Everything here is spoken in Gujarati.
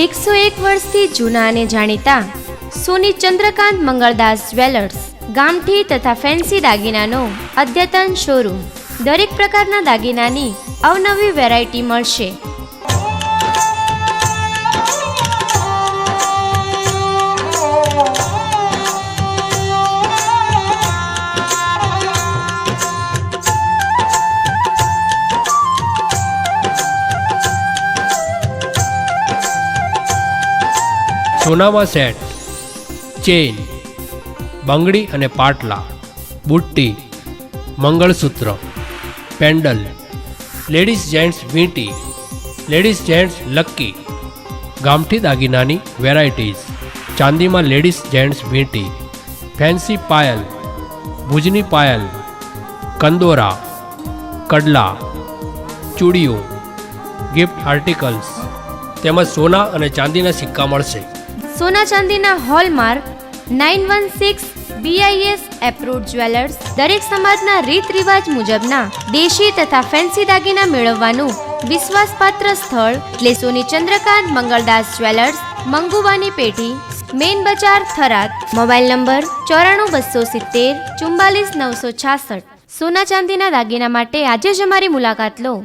101 વર્ષથી જૂના અને જાણીતા સોની ચંદ્રકાંત મંગળદાસ જ્વેલર્સ ગામઠી તથા ફેન્સી દાગીનાનો અદ્યતન શોરૂમ. દરેક પ્રકારના દાગીનાની અવનવી વેરાયટી મળશે. સોનામાં સેટ, ચેઇન, બંગડી અને પાટલા, બુટ્ટી, મંગળસૂત્ર, પેન્ડલ, લેડીઝ જેન્ટ્સ વીંટી, લેડીઝ જેન્ટ્સ લક્કી, ગામઠી દાગીનાની વેરાયટીઝ, ચાંદીમાં લેડીઝ જેન્ટ્સ વીંટી, ફેન્સી પાયલ, ભુજની પાયલ, કંદોરા, કડલા, ચૂડીઓ, ગિફ્ટ આર્ટિકલ્સ તેમજ સોના અને ચાંદીના સિક્કા મળશે. સોના ચાંદીના હોલમાર્ક 916 BIS એપ્રુવડ જ્વેલર્સ દરેક સમાજના રીત રિવાજ મુજબના દેશી તથા ફેન્સી દાગીના મેળવવાનું વિશ્વાસપાત્ર સ્થળ એટલે સોની ચંદ્રકાંત મંગળદાસ જ્વેલર્સ, મંગુવાની પેઢી, મેઇન બજાર, થરાદ. Mobile number 94 270 44 966. સોના ચાંદીના દાગીના માટે આજે જ અમારી મુલાકાત લો.